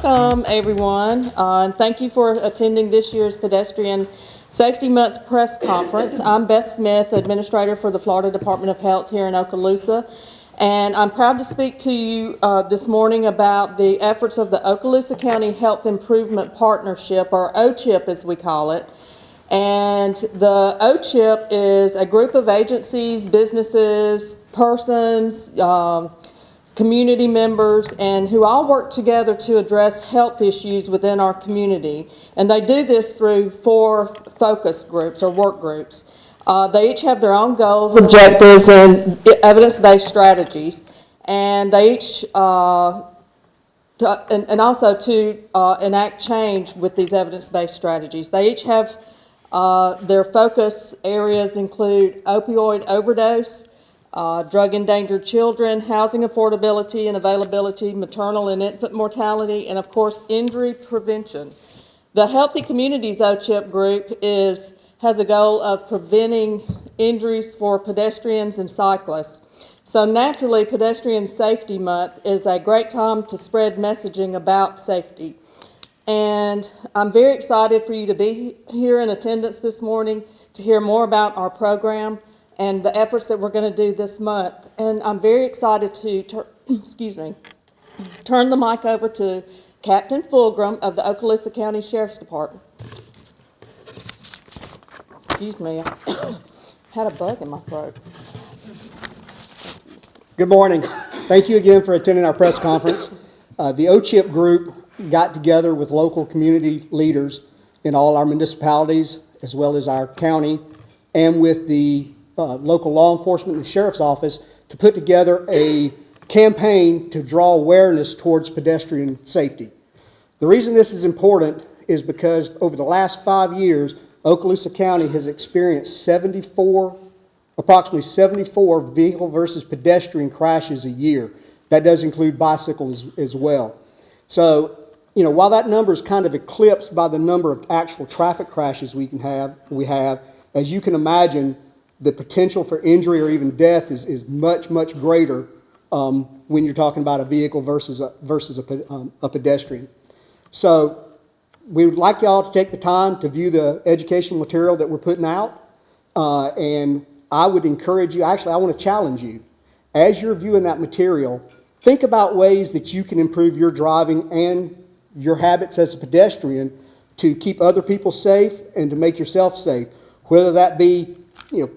Welcome, everyone, and thank you for attending this year's Pedestrian Safety Month press conference. I'm Beth Smith, Administrator for the Florida Department of Health here in Okaloosa, and I'm proud to speak to you this morning about the efforts of the Okaloosa County Health Improvement Partnership, or OCHIP as we call it. And the OCHIP is a group of agencies, businesses, persons, community members, and who all work together to address health issues within our community. And they do this through 4 focus groups or work groups. They each have their own goals, objectives, and evidence-based strategies. And they each, and also to enact change with these evidence-based strategies. They each have their focus areas include opioid overdose, drug-endangered children, housing affordability and availability, maternal and infant mortality, and of course, injury prevention. The Healthy Communities OCHIP group has a goal of preventing injuries for pedestrians and cyclists. So naturally, Pedestrian Safety Month is a great time to spread messaging about safety. And I'm very excited for you to be here in attendance this morning to hear more about our program and the efforts that we're going to do this month. And I'm very excited to turn the mic over to Captain Fulgram of the Okaloosa County Sheriff's Department. Excuse me, I had a bug in my throat. Good morning. Thank you again for attending our press conference. The OCHIP group got together with local community leaders in all our municipalities, as well as our county, and with the local law enforcement and the sheriff's office to put together a campaign to draw awareness towards pedestrian safety. The reason this is important is because over the last 5 years, Okaloosa County has experienced approximately 74 vehicle versus pedestrian crashes a year. That does include bicycles as well. So, while that number is kind of eclipsed by the number of actual traffic crashes we have, as you can imagine, the potential for injury or even death is much, much greater when you're talking about a vehicle versus a pedestrian. So we would like y'all to take the time to view the educational material that we're putting out. And I would encourage you, actually I want to challenge you, as you're viewing that material, think about ways that you can improve your driving and your habits as a pedestrian to keep other people safe and to make yourself safe, whether that be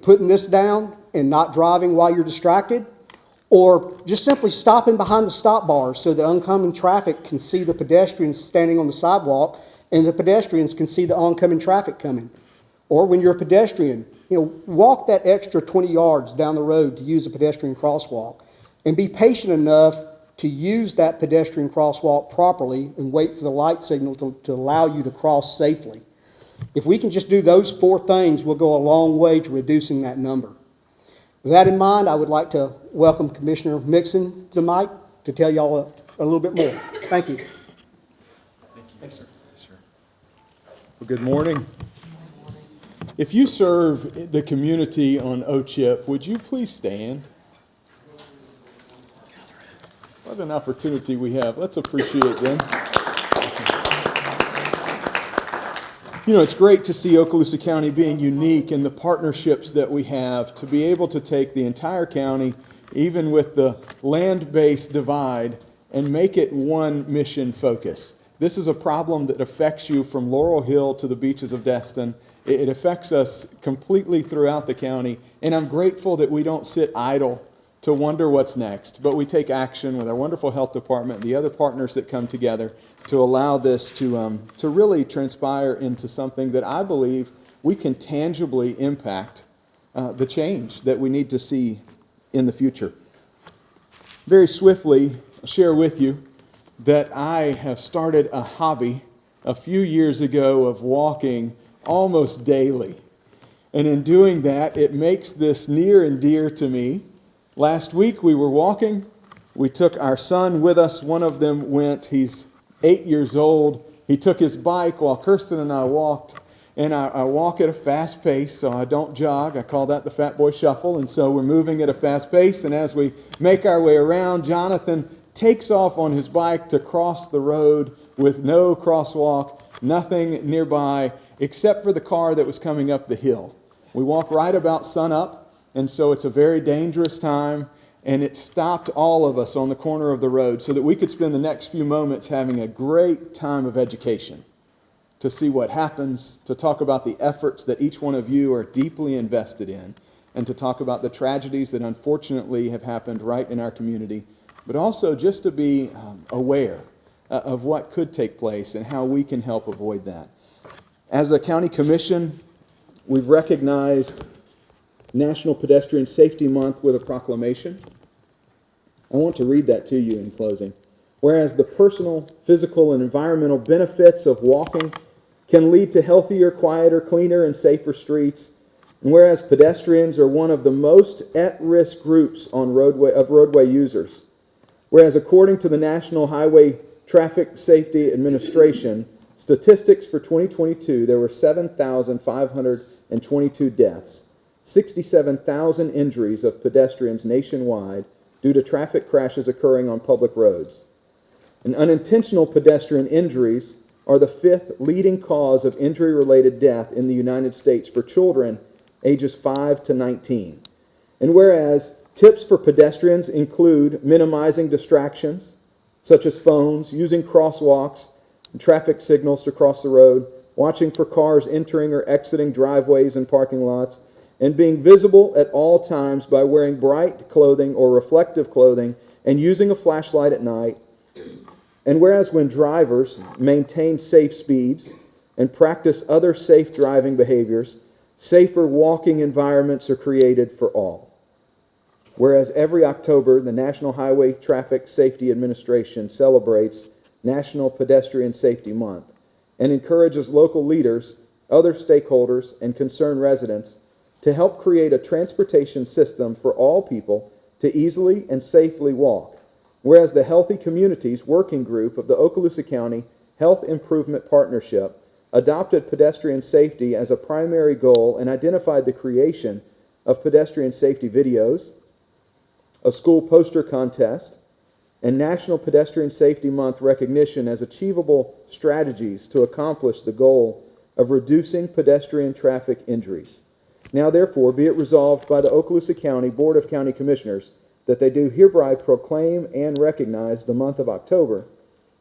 putting this down and not driving while you're distracted, or just simply stopping behind the stop bars so that oncoming traffic can see the pedestrians standing on the sidewalk and the pedestrians can see the oncoming traffic coming. Or when you're a pedestrian, walk that extra 20 yards down the road to use a pedestrian crosswalk and be patient enough to use that pedestrian crosswalk properly and wait for the light signal to allow you to cross safely. If we can just do those 4 things, we'll go a long way to reducing that number. With that in mind, I would like to welcome Commissioner Mixon to the mic to tell y'all a little bit more. Thank you. Thank you. Thanks, sir. Well, good morning. If you serve the community on OCHIP, would you please stand? What an opportunity we have. Let's appreciate them. It's great to see Okaloosa County being unique in the partnerships that we have to be able to take the entire county, even with the land-based divide, and make it one mission focus. This is a problem that affects you from Laurel Hill to the beaches of Destin. It affects us completely throughout the county, and I'm grateful that we don't sit idle to wonder what's next, but we take action with our wonderful health department and the other partners that come together to allow this to really transpire into something that I believe we can tangibly impact the change that we need to see in the future. Very swiftly, I'll share with you that I have started a hobby a few years ago of walking almost daily. And in doing that, it makes this near and dear to me. Last week we were walking. We took our son with us. One of them went. He's 8 years old. He took his bike while Kirsten and I walked. And I walk at a fast pace, so I don't jog. I call that the fat boy shuffle. And so we're moving at a fast pace. And as we make our way around, Jonathan takes off on his bike to cross the road with no crosswalk, nothing nearby, except for the car that was coming up the hill. We walk right about sunup, and so it's a very dangerous time, and it stopped all of us on the corner of the road so that we could spend the next few moments having a great time of education, to see what happens, to talk about the efforts that each one of you are deeply invested in, and to talk about the tragedies that unfortunately have happened right in our community, but also just to be aware of what could take place and how we can help avoid that. As a county commission, we've recognized National Pedestrian Safety Month with a proclamation. I want to read that to you in closing. Whereas the personal, physical, and environmental benefits of walking can lead to healthier, quieter, cleaner, and safer streets, and whereas pedestrians are one of the most at-risk groups on roadway users, whereas according to the National Highway Traffic Safety Administration, statistics for 2022, there were 7,522 deaths, 67,000 injuries of pedestrians nationwide due to traffic crashes occurring on public roads. And unintentional pedestrian injuries are the 5th leading cause of injury-related death in the United States for children ages 5 to 19. And whereas tips for pedestrians include minimizing distractions, such as phones, using crosswalks and traffic signals to cross the road, watching for cars entering or exiting driveways and parking lots, and being visible at all times by wearing bright clothing or reflective clothing and using a flashlight at night. And whereas when drivers maintain safe speeds and practice other safe driving behaviors, safer walking environments are created for all. Whereas every October, the National Highway Traffic Safety Administration celebrates National Pedestrian Safety Month and encourages local leaders, other stakeholders, and concerned residents to help create a transportation system for all people to easily and safely walk. Whereas the Healthy Communities Working Group of the Okaloosa County Health Improvement Partnership adopted pedestrian safety as a primary goal and identified the creation of pedestrian safety videos, a school poster contest, and National Pedestrian Safety Month recognition as achievable strategies to accomplish the goal of reducing pedestrian traffic injuries. Now, therefore, be it resolved by the Okaloosa County Board of County Commissioners that they do hereby proclaim and recognize the month of October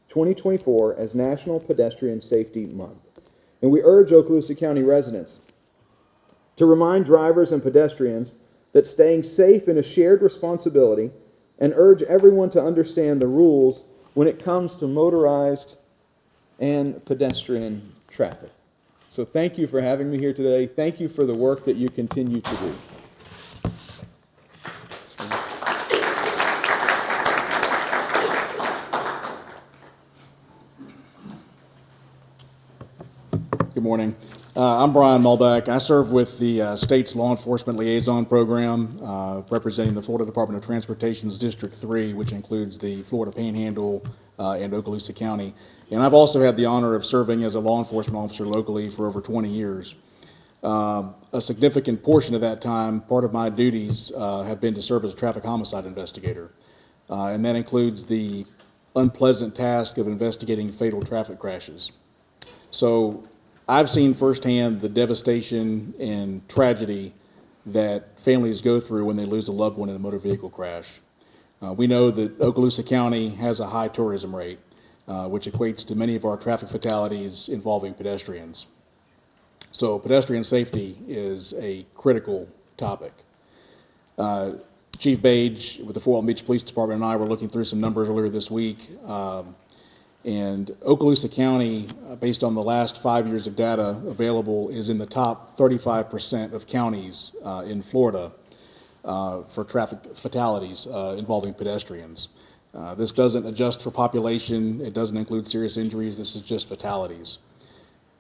2024 as National Pedestrian Safety Month. And we urge Okaloosa County residents to remind drivers and pedestrians that staying safe is a shared responsibility, and urge everyone to understand the rules when it comes to motorized and pedestrian traffic. So thank you for having me here today. Thank you for the work that you continue to do. Good morning. I'm Brian Muldack. I serve with the state's law enforcement liaison program, representing the Florida Department of Transportation's District 3, which includes the Florida Panhandle and Okaloosa County. And I've also had the honor of serving as a law enforcement officer locally for over 20 years. A significant portion of that time, part of my duties have been to serve as a traffic homicide investigator. And that includes the unpleasant task of investigating fatal traffic crashes. So I've seen firsthand the devastation and tragedy that families go through when they lose a loved one in a motor vehicle crash. We know that Okaloosa County has a high tourism rate, which equates to many of our traffic fatalities involving pedestrians. So pedestrian safety is a critical topic. Chief Page with the Fort Walton Beach Police Department and I were looking through some numbers earlier this week. And Okaloosa County, based on the last 5 years of data available, is in the top 35% of counties in Florida for traffic fatalities involving pedestrians. This doesn't adjust for population. It doesn't include serious injuries. This is just fatalities.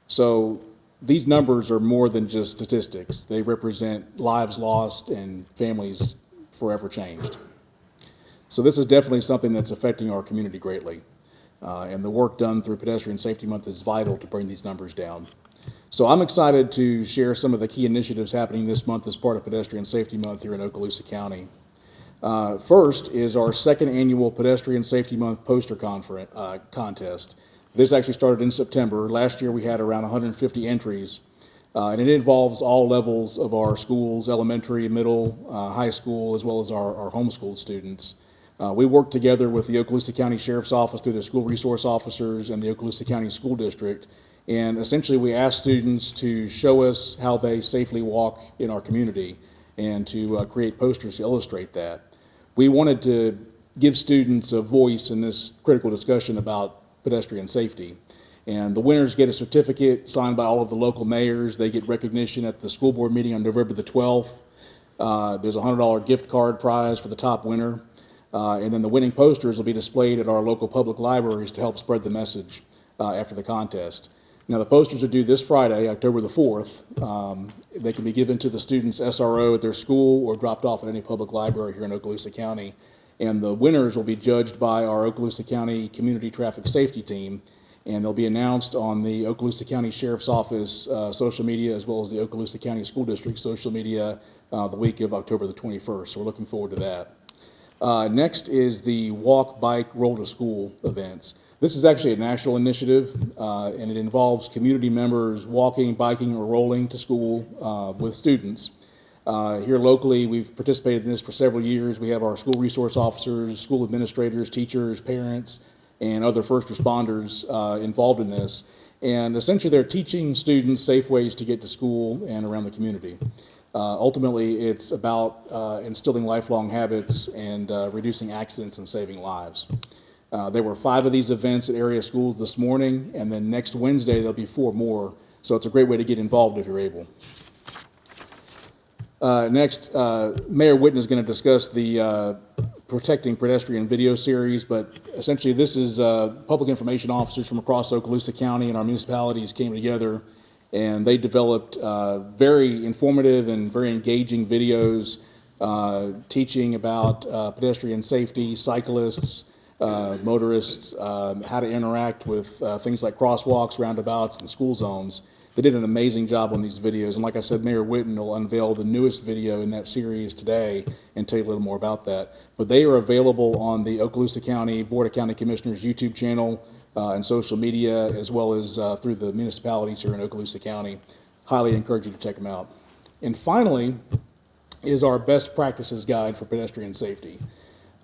So these numbers are more than just statistics. They represent lives lost and families forever changed. So this is definitely something that's affecting our community greatly. And the work done through Pedestrian Safety Month is vital to bring these numbers down. So I'm excited to share some of the key initiatives happening this month as part of Pedestrian Safety Month here in Okaloosa County. First is our second annual Pedestrian Safety Month poster contest. This actually started in September. Last year we had around 150 entries, and it involves all levels of our schools, elementary, middle, high school, as well as our homeschooled students. We work together with the Okaloosa County Sheriff's Office through their school resource officers and the Okaloosa County School District. And essentially we ask students to show us how they safely walk in our community and to create posters to illustrate that. We wanted to give students a voice in this critical discussion about pedestrian safety. And the winners get a certificate signed by all of the local mayors. They get recognition at the school board meeting on November the 12th. There's a $100 gift card prize for the top winner. And then the winning posters will be displayed at our local public libraries to help spread the message after the contest. Now, the posters are due this Friday, October the 4th. They can be given to the student's SRO at their school or dropped off at any public library here in Okaloosa County. And the winners will be judged by our Okaloosa County Community Traffic Safety Team, and they'll be announced on the Okaloosa County Sheriff's Office social media as well as the Okaloosa County School District social media the week of October the 21st. So we're looking forward to that. Next is the Walk, Bike, Roll to School events. This is actually a national initiative, and it involves community members walking, biking, or rolling to school with students. Here locally, we've participated in this for several years. We have our school resource officers, school administrators, teachers, parents, and other first responders involved in this. And essentially, they're teaching students safe ways to get to school and around the community. Ultimately, it's about instilling lifelong habits and reducing accidents and saving lives. There were 5 of these events at area schools this morning, and then next Wednesday there'll be 4 more. So it's a great way to get involved if you're able. Next, Mayor Whitten is going to discuss the Protecting Pedestrian video series, but essentially this is public information officers from across Okaloosa County and our municipalities came together, and they developed very informative and very engaging videos teaching about pedestrian safety, cyclists, motorists, how to interact with things like crosswalks, roundabouts, and school zones. They did an amazing job on these videos, and like I said, Mayor Whitten will unveil the newest video in that series today and tell you a little more about that. But they are available on the Okaloosa County Board of County Commissioners YouTube channel and social media, as well as through the municipalities here in Okaloosa County. Highly encourage you to check them out. And finally is our best practices guide for pedestrian safety.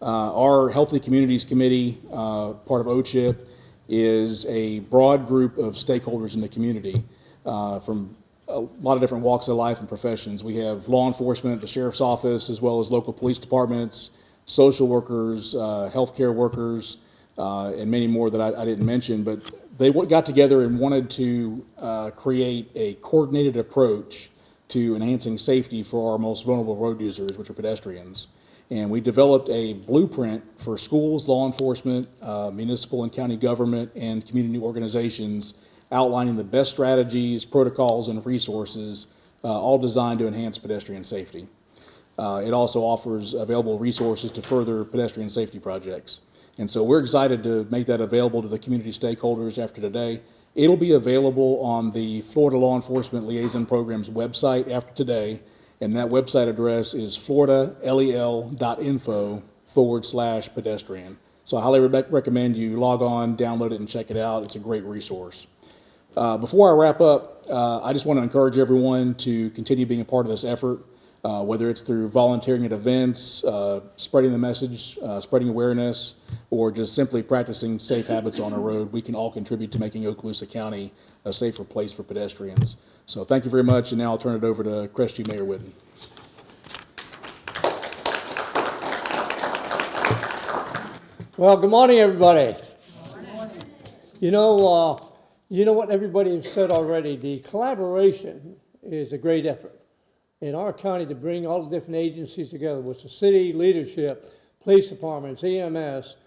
Our Healthy Communities Committee, part of OCHIP, is a broad group of stakeholders in the community from a lot of different walks of life and professions. We have law enforcement, the sheriff's office, as well as local police departments, social workers, healthcare workers, and many more that I didn't mention. But they got together and wanted to create a coordinated approach to enhancing safety for our most vulnerable road users, which are pedestrians. And we developed a blueprint for schools, law enforcement, municipal and county government, and community organizations outlining the best strategies, protocols, and resources, all designed to enhance pedestrian safety. It also offers available resources to further pedestrian safety projects. And so we're excited to make that available to the community stakeholders after today. It'll be available on the Florida Law Enforcement Liaison Program's website after today, and that website address is floridalel.info/pedestrian. So I highly recommend you log on, download it, and check it out. It's a great resource. Before I wrap up, I just want to encourage everyone to continue being a part of this effort, whether it's through volunteering at events, spreading the message, spreading awareness, or just simply practicing safe habits on our road. We can all contribute to making Okaloosa County a safer place for pedestrians. So thank you very much, and now I'll turn it over to Crestview Mayor Whitten. Well, good morning, everybody. Good morning. You know what everybody has said already. The collaboration is a great effort in our county to bring all the different agencies together, with the city leadership, police departments, EMS,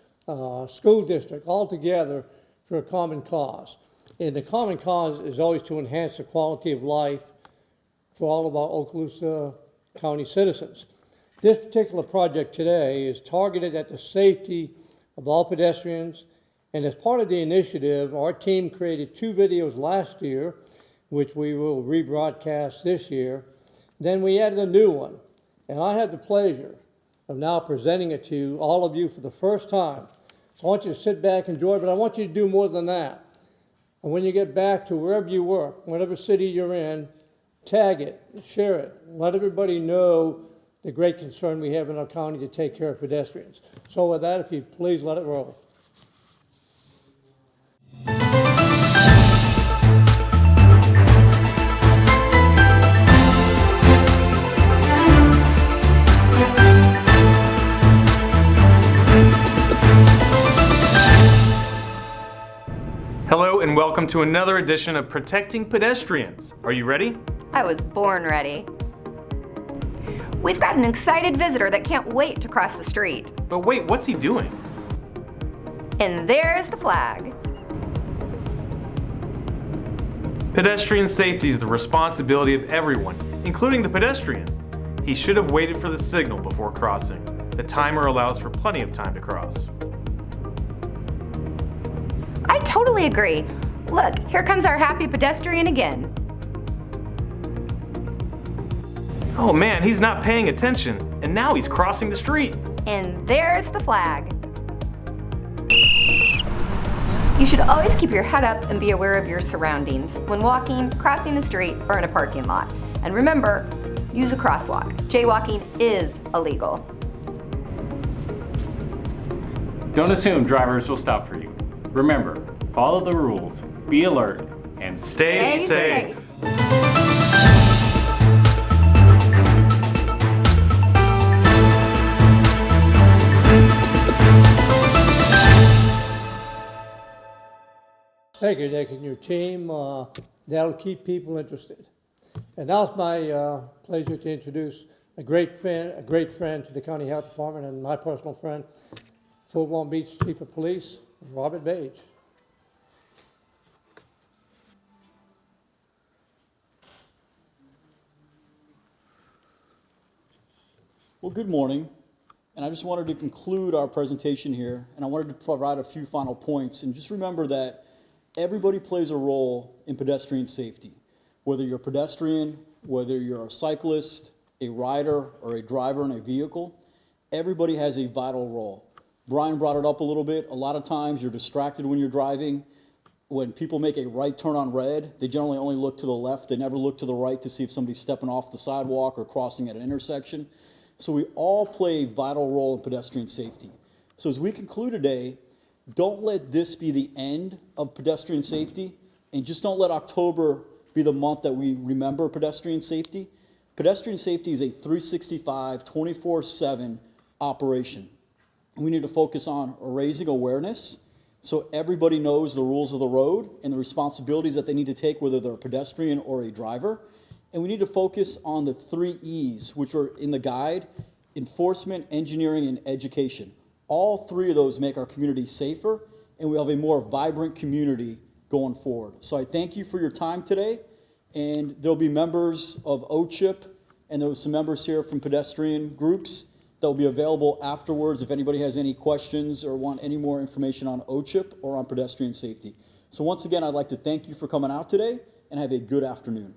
school district, all together for a common cause. And the common cause is always to enhance the quality of life for all of our Okaloosa County citizens. This particular project today is targeted at the safety of all pedestrians, and as part of the initiative, our team created 2 videos last year, which we will rebroadcast this year. Then we added a new one, and I had the pleasure I'm now presenting it to all of you for the first time. So I want you to sit back, enjoy, but I want you to do more than that. And when you get back to wherever you work, whatever city you're in, tag it, share it, let everybody know the great concern we have in our county to take care of pedestrians. So with that, if you please let it roll. Hello and welcome to another edition of Protecting Pedestrians. Are you ready? I was born ready. We've got an excited visitor that can't wait to cross the street. But wait, what's he doing? And there's the flag. Pedestrian safety is the responsibility of everyone, including the pedestrian. He should have waited for the signal before crossing. The timer allows for plenty of time to cross. I totally agree. Look, here comes our happy pedestrian again. Oh man, he's not paying attention, and now he's crossing the street. And there's the flag. You should always keep your head up and be aware of your surroundings when walking, crossing the street, or in a parking lot. And remember, use a crosswalk. Jaywalking is illegal. Don't assume drivers will stop for you. Remember, follow the rules, be alert, and Stay safe. Thank you, Nick, and your team. That'll keep people interested. And now it's my pleasure to introduce a great friend to the County Health Department and my personal friend, Fort Walton Beach Chief of Police, Robert Page. Well, good morning, and I just wanted to conclude our presentation here, and I wanted to provide a few final points. And just remember that everybody plays a role in pedestrian safety. Whether you're a pedestrian, whether you're a cyclist, a rider, or a driver in a vehicle, everybody has a vital role. Brian brought it up a little bit. A lot of times you're distracted when you're driving. When people make a right turn on red, they generally only look to the left. They never look to the right to see if somebody's stepping off the sidewalk or crossing at an intersection. So we all play a vital role in pedestrian safety. So as we conclude today, don't let this be the end of pedestrian safety, and just don't let October be the month that we remember pedestrian safety. Pedestrian safety is a 365, 24/7 operation. We need to focus on raising awareness so everybody knows the rules of the road and the responsibilities that they need to take, whether they're a pedestrian or a driver. And we need to focus on the 3 E's, which are in the guide: enforcement, engineering, and education. All 3 of those make our community safer, and we have a more vibrant community going forward. So I thank you for your time today, and there'll be members of OCHIP, and there was some members here from pedestrian groups that will be available afterwards if anybody has any questions or want any more information on OCHIP or on pedestrian safety. So once again, I'd like to thank you for coming out today, and have a good afternoon.